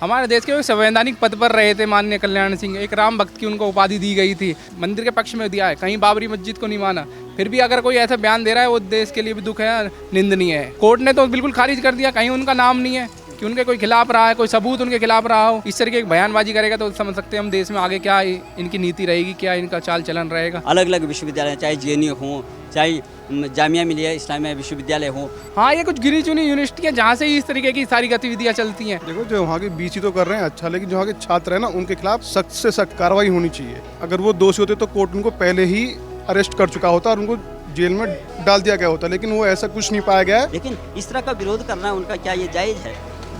हमारे देश के वो संवैधानिक पद पर रहे थे माननीय कल्याण सिंह। एक राम भक्त की उनको उपाधि दी गई थी, मंदिर के पक्ष में दिया है, कहीं बाबरी मस्जिद को नहीं माना। फिर भी अगर कोई ऐसा बयान दे रहा है वो देश के लिए भी दुख है, निंदनीय है। कोर्ट ने तो बिल्कुल खारिज कर दिया, कहीं उनका नाम नहीं है कि उनके कोई खिलाफ रहा है, कोई सबूत उनके खिलाफ रहा हो। इस तरीके की बयानबाजी करेगा तो समझ सकते हैं हम देश में आगे क्या इनकी नीति रहेगी, क्या इनका चाल चलन रहेगा। अलग अलग विश्वविद्यालय, चाहे JNU हो, चाहे जामिया मिलिया इस्लामिया विश्वविद्यालय हो। हाँ, ये कुछ गिनी चुनी यूनिवर्सिटी है जहाँ से इस तरीके की सारी गतिविधियाँ चलती हैं। देखो, जो वहाँ के BC तो कर रहे हैं अच्छा, लेकिन जो वहाँ के छात्र हैं ना, उनके खिलाफ सख्त से सख्त कार्रवाई होनी चाहिए। अगर वो दोषी होते तो कोर्ट उनको पहले ही अरेस्ट कर चुका होता और उनको जेल में डाल दिया गया होता, लेकिन वो ऐसा कुछ नहीं पाया गया है। लेकिन इस तरह का विरोध करना उनका क्या ये जायज़ है?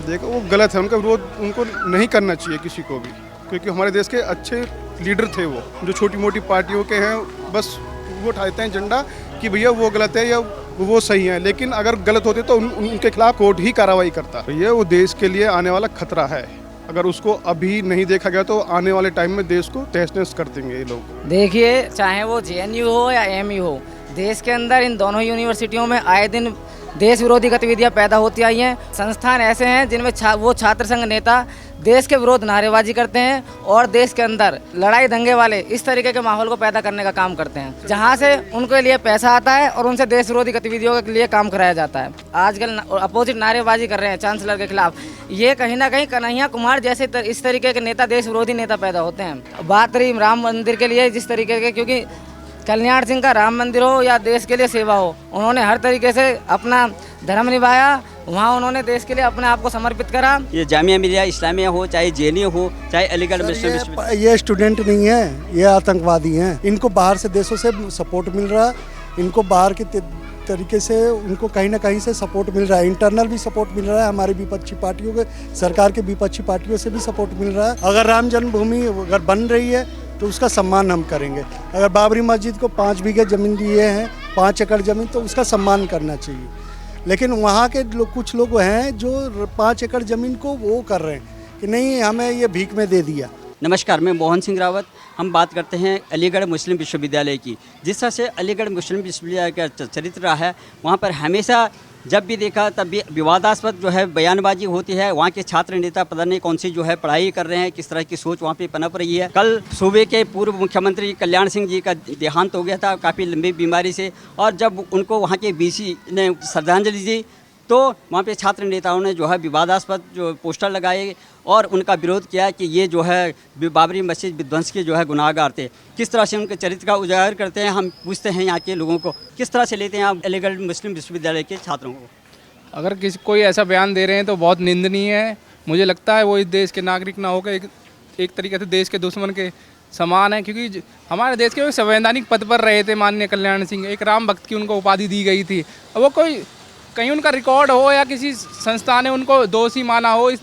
देखो, वो गलत है, उनका विरोध उनको नहीं करना चाहिए किसी को भी, क्योंकि हमारे देश के अच्छे लीडर थे वो। जो छोटी मोटी पार्टियों के हैं बस वो उठाते हैं झंडा कि भैया वो गलत है या वो सही है, लेकिन अगर गलत होते तो उनके खिलाफ कोर्ट ही कार्रवाई करता। भैया वो देश के लिए आने वाला खतरा है, अगर उसको अभी नहीं देखा गया तो आने वाले टाइम में देश को तहस नहस कर देंगे ये लोग। देखिए, चाहे वो JNU हो या AMU हो, देश के अंदर इन दोनों यूनिवर्सिटियों में आए दिन देश विरोधी गतिविधियां पैदा होती आई हैं। संस्थान ऐसे हैं जिनमें वो छात्र संघ नेता देश के विरोध नारेबाजी करते हैं और देश के अंदर लड़ाई दंगे वाले इस तरीके के माहौल को पैदा करने का काम करते हैं, जहां से उनके लिए पैसा आता है और उनसे देश विरोधी गतिविधियों के लिए काम कराया जाता है। आजकल अपोजिट नारेबाजी कर रहे हैं चांसलर के खिलाफ, ये कहीं ना कहीं कन्हैया कुमार जैसे इस तरीके के नेता, देश विरोधी नेता पैदा होते हैं। बात रही राम मंदिर के लिए, जिस तरीके के, क्योंकि कल्याण सिंह का राम मंदिर हो या देश के लिए सेवा हो, उन्होंने हर तरीके से अपना धर्म निभाया, वहाँ उन्होंने देश के लिए अपने आप को समर्पित करा। ये जामिया मिलिया इस्लामिया हो, चाहे JNU हो, चाहे अलीगढ़ मुस्लिम विश्वविद्यालय, ये स्टूडेंट नहीं है, ये आतंकवादी हैं। इनको बाहर से देशों से सपोर्ट मिल रहा है, इनको बाहर के तरीके से उनको कहीं ना कहीं से सपोर्ट मिल रहा है। इंटरनल भी सपोर्ट मिल रहा है, हमारी विपक्षी पार्टियों के, सरकार के विपक्षी पार्टियों से भी सपोर्ट मिल रहा है। अगर राम जन्मभूमि अगर बन रही है तो उसका सम्मान हम करेंगे। अगर बाबरी मस्जिद को 5 बीघे ज़मीन दिए हैं, 5 एकड़ ज़मीन, तो उसका सम्मान करना चाहिए। लेकिन वहाँ के कुछ लोग हैं जो 5 एकड़ ज़मीन को वो कर रहे हैं कि नहीं, हमें ये भीख में दे दिया। नमस्कार, मैं मोहन सिंह रावत। हम बात करते हैं अलीगढ़ मुस्लिम विश्वविद्यालय की। जिस तरह से अलीगढ़ मुस्लिम विश्वविद्यालय का चरित्र रहा है, वहाँ पर हमेशा जब भी देखा तब भी विवादास्पद जो है बयानबाजी होती है। वहाँ के छात्र नेता पता नहीं कौन सी जो है पढ़ाई कर रहे हैं, किस तरह की सोच वहाँ पे पनप रही है। कल सूबे के पूर्व मुख्यमंत्री कल्याण सिंह जी का देहांत हो गया था काफ़ी लंबी बीमारी से, और जब उनको वहाँ के BC ने श्रद्धांजलि दी तो वहाँ पे छात्र नेताओं ने जो है विवादास्पद जो पोस्टर लगाए और उनका विरोध किया कि ये जो है बाबरी मस्जिद विध्वंस के जो है गुनाहगार थे। किस तरह से उनके चरित्र का उजागर करते हैं, हम पूछते हैं यहाँ के लोगों को, किस तरह से लेते हैं आप अलीगढ़ मुस्लिम विश्वविद्यालय के छात्रों को? अगर कोई ऐसा बयान दे रहे हैं तो बहुत निंदनीय है। मुझे लगता है वो इस देश के नागरिक ना होकर एक तरीके से देश के दुश्मन के समान है, क्योंकि हमारे देश के वो संवैधानिक पद पर रहे थे माननीय कल्याण सिंह। एक राम भक्त की उनको उपाधि दी गई थी, अब वो कोई कहीं उनका रिकॉर्ड हो या किसी संस्था ने उनको दोषी माना हो। इस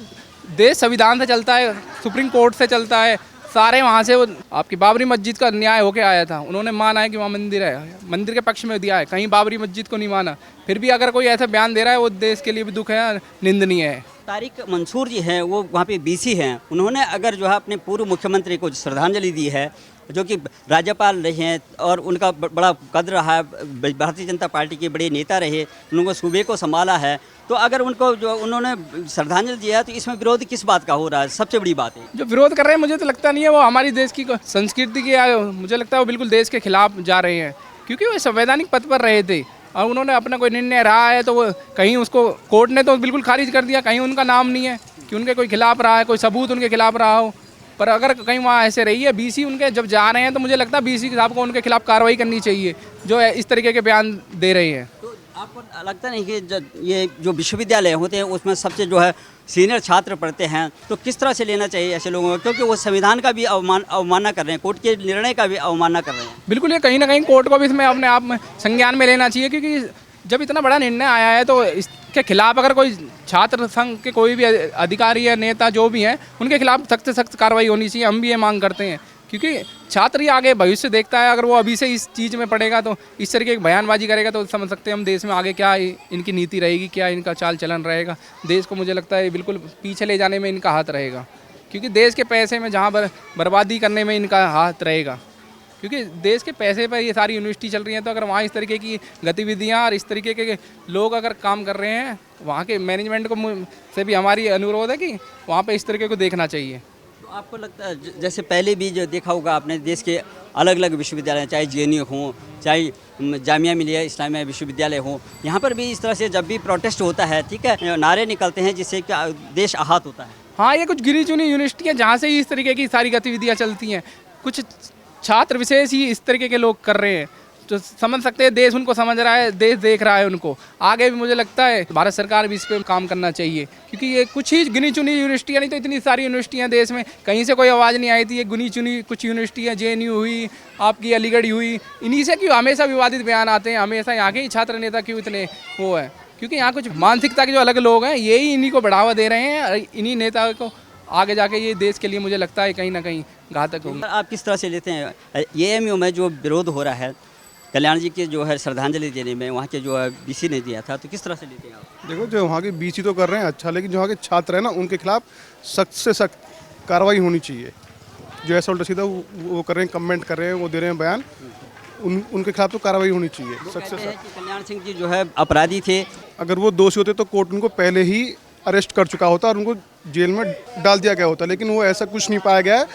देश संविधान से चलता है, सुप्रीम कोर्ट से चलता है, सारे वहाँ से वो आपकी बाबरी मस्जिद का न्याय होके आया था। उन्होंने माना है कि वहाँ मंदिर है, मंदिर के पक्ष में दिया है, कहीं बाबरी मस्जिद को नहीं माना। फिर भी अगर कोई ऐसा बयान दे रहा है वो देश के लिए भी दुख है, निंदनीय है। तारिक मंसूर जी हैं, वो वहाँ पे BC हैं। उन्होंने अगर जो है अपने पूर्व मुख्यमंत्री को श्रद्धांजलि दी है, जो कि राज्यपाल रहे हैं और उनका बड़ा कद्र रहा है, भारतीय जनता पार्टी के बड़े नेता रहे, उन्होंने सूबे को संभाला है, तो अगर उनको जो उन्होंने श्रद्धांजलि दिया है तो इसमें विरोध किस बात का हो रहा है? सबसे बड़ी बात है जो विरोध कर रहे हैं, मुझे तो लगता नहीं है वो हमारी देश की संस्कृति के, मुझे लगता है वो बिल्कुल देश के खिलाफ जा रहे हैं, क्योंकि वो संवैधानिक पद पर रहे थे और उन्होंने अपना कोई निर्णय रहा है तो वो कहीं उसको कोर्ट ने तो बिल्कुल खारिज कर दिया, कहीं उनका नाम नहीं है कि उनके कोई खिलाफ रहा है, कोई सबूत उनके खिलाफ रहा हो। पर अगर कहीं वहाँ ऐसे रही है, BC उनके जब जा रहे हैं तो मुझे लगता है BC साहब को उनके खिलाफ कार्रवाई करनी चाहिए जो इस तरीके के बयान दे रहे हैं। तो आपको लगता नहीं कि ये जो विश्वविद्यालय होते हैं उसमें सबसे जो है सीनियर छात्र पढ़ते हैं, तो किस तरह से लेना चाहिए ऐसे लोगों को, क्योंकि वो संविधान का भी अवमानना कर रहे हैं, कोर्ट के निर्णय का भी अवमानना कर रहे हैं। बिल्कुल, ये कहीं ना कहीं कोर्ट को भी इसमें अपने आप में संज्ञान में लेना चाहिए, क्योंकि जब इतना बड़ा निर्णय आया है तो इसके खिलाफ अगर कोई छात्र संघ के कोई भी अधिकारी या नेता जो भी हैं उनके खिलाफ सख्त से सख्त कार्रवाई होनी चाहिए। हम भी ये मांग करते हैं, क्योंकि छात्र ही आगे भविष्य देखता है। अगर वो अभी से इस चीज़ में पड़ेगा तो इस तरीके की बयानबाजी करेगा तो समझ सकते हैं हम देश में आगे क्या इनकी नीति रहेगी, क्या इनका चाल चलन रहेगा। देश को मुझे लगता है बिल्कुल पीछे ले जाने में इनका हाथ रहेगा, क्योंकि देश के पैसे में जहाँ बर्बादी करने में इनका हाथ रहेगा। क्योंकि देश के पैसे पर ये सारी यूनिवर्सिटी चल रही हैं, तो अगर वहाँ इस तरीके की गतिविधियाँ और इस तरीके के लोग अगर काम कर रहे हैं, वहाँ के मैनेजमेंट को से भी हमारी अनुरोध है कि वहाँ पे इस तरीके को देखना चाहिए। तो आपको लगता है जैसे पहले भी जो देखा होगा आपने, देश के अलग अलग विश्वविद्यालय, चाहे JNU हो, चाहे जामिया मिलिया इस्लामिया विश्वविद्यालय हो, यहाँ पर भी इस तरह से जब भी प्रोटेस्ट होता है, ठीक है, नारे निकलते हैं जिससे क्या देश आहत होता है। हाँ, ये कुछ गिनी चुनी यूनिवर्सिटियाँ जहाँ से ही इस तरीके की सारी गतिविधियाँ चलती हैं, कुछ छात्र विशेष ही इस तरीके के लोग कर रहे हैं, तो समझ सकते हैं देश उनको समझ रहा है, देश देख रहा है उनको। आगे भी मुझे लगता है भारत सरकार भी इस पर काम करना चाहिए, क्योंकि ये कुछ ही गिनी चुनी यूनिवर्सिटियाँ, नहीं तो इतनी सारी यूनिवर्सिटियाँ देश में कहीं से कोई आवाज़ नहीं आई थी। ये गिनी चुनी कुछ यूनिवर्सिटियाँ, JNU हुई, आपकी अलीगढ़ हुई, इन्हीं से क्यों हमेशा विवादित बयान आते हैं, हमेशा यहाँ के ही छात्र नेता क्यों इतने वो है, क्योंकि यहाँ कुछ मानसिकता के जो अलग लोग हैं यही इन्हीं को बढ़ावा दे रहे हैं, इन्हीं नेता को आगे जाके ये देश के लिए मुझे लगता है कहीं ना कहीं घातक होगा। आप किस तरह से लेते हैं AMU में जो विरोध हो रहा है कल्याण जी के जो है श्रद्धांजलि देने में, वहाँ के जो है BC ने दिया था, तो किस तरह से लेते हैं आप? देखो, जो वहाँ के BC तो कर रहे हैं अच्छा, लेकिन जो वहाँ के छात्र हैं ना, उनके खिलाफ सख्त से सख्त कार्रवाई होनी चाहिए। जो ऐसा उल्टा सीधा वो कर रहे हैं, कमेंट कर रहे हैं, वो दे रहे हैं बयान, उनके खिलाफ तो कार्रवाई होनी चाहिए सख्त से सख्त। कल्याण सिंह जी जो है अपराधी थे, अगर वो दोषी होते तो कोर्ट उनको पहले ही अरेस्ट कर चुका होता और उनको जेल में डाल दिया गया होता, लेकिन वो ऐसा कुछ नहीं पाया गया है,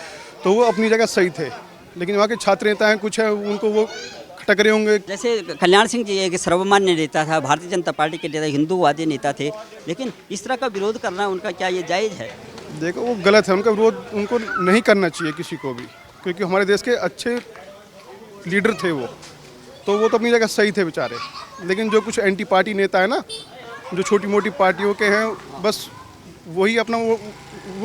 तो वो अपनी जगह सही थे। लेकिन वहाँ के छात्र नेता हैं कुछ है, उनको वो खटक रहे होंगे। जैसे कल्याण सिंह जी एक सर्वमान्य नेता था, भारतीय जनता पार्टी के नेता, हिंदूवादी नेता थे, लेकिन इस तरह का विरोध करना उनका क्या ये जायज़ है? देखो, वो गलत है, उनका विरोध उनको नहीं करना चाहिए किसी को भी, क्योंकि हमारे देश के अच्छे लीडर थे वो, तो वो तो अपनी जगह सही थे बेचारे। लेकिन जो कुछ एंटी पार्टी नेता है ना, जो छोटी मोटी पार्टियों के हैं, बस वही अपना वो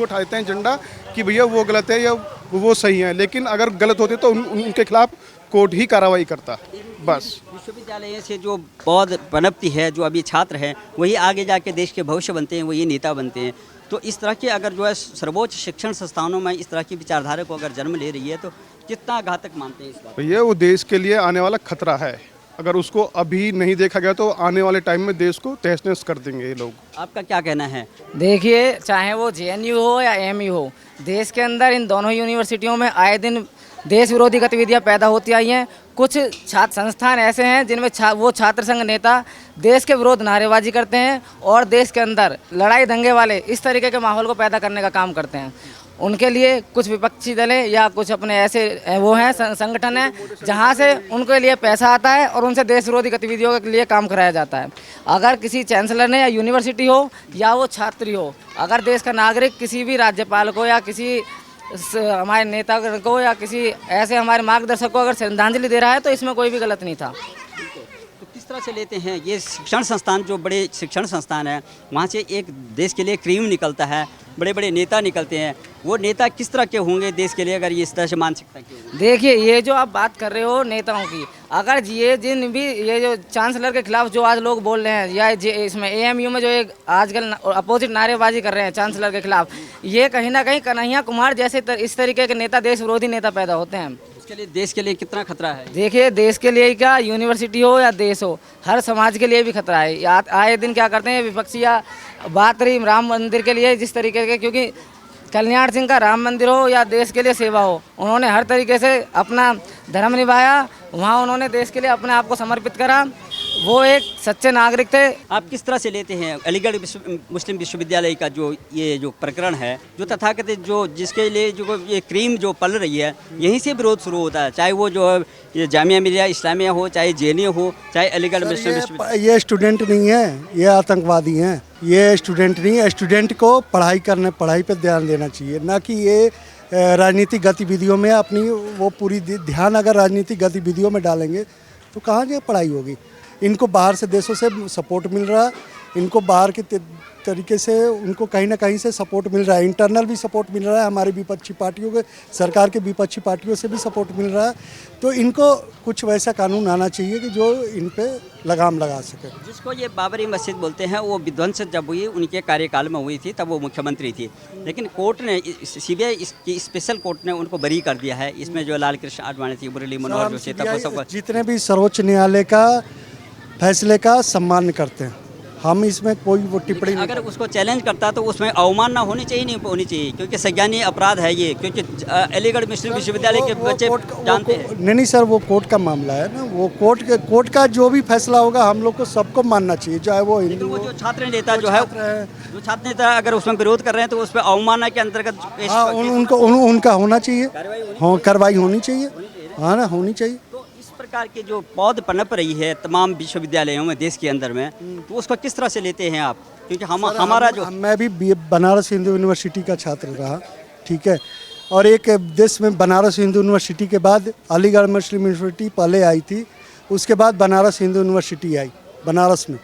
उठाते हैं झंडा कि भैया वो गलत है या वो सही है, लेकिन अगर गलत होते तो उनके खिलाफ कोर्ट ही कार्रवाई करता। बस विश्वविद्यालय से जो पौध पनपती है, जो अभी छात्र हैं वही आगे जाके देश के भविष्य बनते हैं, वही नेता बनते हैं। तो इस तरह के अगर जो है सर्वोच्च शिक्षण संस्थानों में इस तरह की विचारधारा को अगर जन्म ले रही है, तो कितना घातक मानते हैं इस बात? भैया, वो देश के लिए आने वाला खतरा है, अगर उसको अभी नहीं देखा गया तो आने वाले टाइम में देश को तहस नहस कर देंगे ये लोग। आपका क्या कहना है? देखिए, चाहे वो JNU हो या AMU हो, देश के अंदर इन दोनों यूनिवर्सिटियों में आए दिन देश विरोधी गतिविधियां पैदा होती आई हैं। कुछ छात्र संस्थान ऐसे हैं जिनमें वो छात्र संघ नेता देश के विरोध नारेबाजी करते हैं और देश के अंदर लड़ाई दंगे वाले इस तरीके के माहौल को पैदा करने का काम करते हैं। उनके लिए कुछ विपक्षी दल है या कुछ अपने ऐसे वो हैं संगठन हैं जहां से उनके लिए पैसा आता है और उनसे देश विरोधी गतिविधियों के लिए काम कराया जाता है। अगर किसी चांसलर ने या यूनिवर्सिटी हो या वो छात्री हो, अगर देश का नागरिक किसी भी राज्यपाल को या किसी हमारे नेता को या किसी ऐसे हमारे मार्गदर्शक को अगर श्रद्धांजलि दे रहा है, तो इसमें कोई भी गलत नहीं था। तो किस तरह से लेते हैं ये शिक्षण संस्थान, जो बड़े शिक्षण संस्थान हैं, वहाँ से एक देश के लिए क्रीम निकलता है, बड़े बड़े नेता निकलते हैं, वो नेता किस तरह के होंगे देश के लिए अगर ये इस तरह से मानसिकता की होगी? देखिए, ये जो आप बात कर रहे हो नेताओं की, अगर ये जिन भी ये जो चांसलर के खिलाफ जो आज लोग बोल रहे हैं या इसमें AMU में जो एक आजकल अपोजिट नारेबाजी कर रहे हैं चांसलर के खिलाफ, ये कहीं ना कहीं कन्हैया कुमार जैसे इस तरीके के नेता, देश विरोधी नेता पैदा होते हैं। उसके लिए देश के लिए कितना खतरा है? देखिए, देश के लिए क्या, यूनिवर्सिटी हो या देश हो, हर समाज के लिए भी खतरा है। आए दिन क्या करते हैं विपक्षी, या बात रही राम मंदिर के लिए जिस तरीके के, क्योंकि कल्याण सिंह का राम मंदिर हो या देश के लिए सेवा हो, उन्होंने हर तरीके से अपना धर्म निभाया, वहाँ उन्होंने देश के लिए अपने आप को समर्पित करा, वो एक सच्चे नागरिक थे। आप किस तरह से लेते हैं अलीगढ़ मुस्लिम विश्वविद्यालय का जो प्रकरण है, जो तथाकथित जो जिसके लिए जो ये क्रीम जो पल रही है, यहीं से विरोध शुरू होता है, चाहे वो जो ये जामिया मिलिया इस्लामिया हो, चाहे JNU हो, चाहे अलीगढ़ मुस्लिम विश्वविद्यालय। ये स्टूडेंट नहीं है, ये आतंकवादी हैं। ये स्टूडेंट नहीं है, स्टूडेंट को पढ़ाई पर ध्यान देना चाहिए, ना कि ये राजनीतिक गतिविधियों में अपनी वो पूरी ध्यान अगर राजनीतिक गतिविधियों में डालेंगे तो कहाँ की पढ़ाई होगी। इनको बाहर से देशों से सपोर्ट मिल रहा है, इनको बाहर के तरीके से उनको कहीं ना कहीं से सपोर्ट मिल रहा है, इंटरनल भी सपोर्ट मिल रहा है, हमारी विपक्षी पार्टियों के, सरकार के विपक्षी पार्टियों से भी सपोर्ट मिल रहा है। तो इनको कुछ वैसा कानून आना चाहिए कि जो इन पे लगाम लगा सके। जिसको ये बाबरी मस्जिद बोलते हैं, वो विध्वंस जब हुई उनके कार्यकाल में हुई थी, तब वो मुख्यमंत्री थी, लेकिन कोर्ट ने CBI की स्पेशल कोर्ट ने उनको बरी कर दिया है। इसमें जो लाल कृष्ण आडवाणी थी, मुरली मनोहर जोशी, जितने भी सर्वोच्च न्यायालय का फैसले का सम्मान करते हैं, हम इसमें कोई वो टिप्पणी नहीं अगर उसको चैलेंज करता तो उसमें अवमानना होनी चाहिए नहीं होनी चाहिए, क्योंकि संज्ञानीय अपराध है ये, क्योंकि अलीगढ़ मुस्लिम विश्वविद्यालय के बच्चे जानते हैं। नहीं सर, वो कोर्ट का मामला है ना, वो कोर्ट का जो भी फैसला होगा हम लोग को सबको मानना चाहिए, चाहे वो लेकिन हिंदू वो हो, जो छात्र नेता जो है, जो छात्र नेता अगर उसमें विरोध कर रहे हैं तो उस पर अवमानना के अंतर्गत हाँ उनका होना चाहिए, हाँ कार्रवाई होनी चाहिए, हाँ ना होनी चाहिए। तो इस प्रकार के जो पौध पनप रही है तमाम विश्वविद्यालयों में देश के अंदर में, तो उसको किस तरह से लेते हैं आप? क्योंकि हमारा जो मैं भी बनारस हिंदू यूनिवर्सिटी का छात्र रहा, ठीक है, और एक देश में बनारस हिंदू यूनिवर्सिटी के बाद अलीगढ़ मुस्लिम यूनिवर्सिटी पहले आई थी, उसके बाद बनारस हिंदू यूनिवर्सिटी आई बनारस में।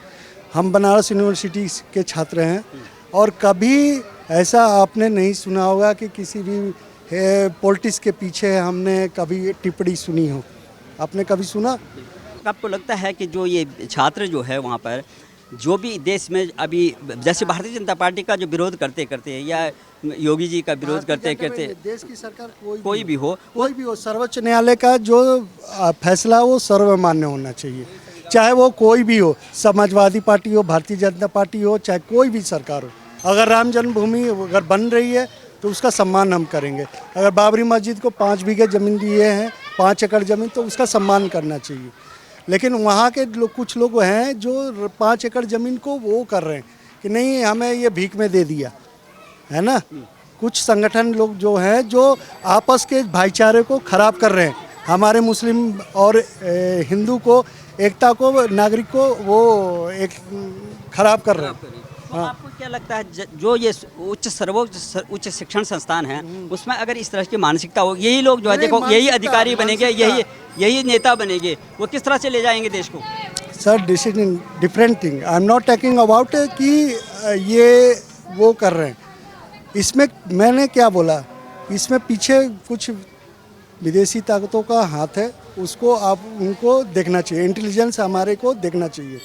हम बनारस यूनिवर्सिटी के छात्र हैं और कभी ऐसा आपने नहीं सुना होगा कि किसी भी पॉलिटिक्स के पीछे हमने कभी टिप्पणी सुनी हो। आपने कभी सुना? आपको लगता है कि जो ये छात्र जो है वहाँ पर जो भी देश में अभी जैसे भारतीय जनता पार्टी का जो विरोध करते करते या योगी जी का विरोध करते करते देश की सरकार कोई भी हो, सर्वोच्च न्यायालय का जो फैसला वो सर्वमान्य होना चाहिए, चाहे वो कोई भी हो, समाजवादी पार्टी हो, भारतीय जनता पार्टी हो, चाहे कोई भी सरकार हो। अगर राम जन्मभूमि अगर बन रही है तो उसका सम्मान हम करेंगे। अगर बाबरी मस्जिद को 5 बीघे ज़मीन दिए हैं, 5 एकड़ ज़मीन, तो उसका सम्मान करना चाहिए। लेकिन वहाँ के कुछ लोग हैं जो 5 एकड़ ज़मीन को वो कर रहे हैं कि नहीं हमें ये भीख में दे दिया, है ना। कुछ संगठन लोग जो हैं जो आपस के भाईचारे को ख़राब कर रहे हैं, हमारे मुस्लिम और हिंदू को, एकता को, नागरिक को वो एक ख़राब कर रहे हैं। तो आपको क्या लगता है जो ये उच्च शिक्षण संस्थान है उसमें अगर इस तरह की मानसिकता हो, यही लोग जो है देखो यही अधिकारी बनेंगे, यही नेता बनेंगे, वो किस तरह से ले जाएंगे देश को? Sir this is different thing, I am not talking about कि ये वो कर रहे हैं। इसमें मैंने क्या बोला, इसमें पीछे कुछ विदेशी ताकतों का हाथ है, उसको आप उनको देखना चाहिए, इंटेलिजेंस हमारे को देखना चाहिए।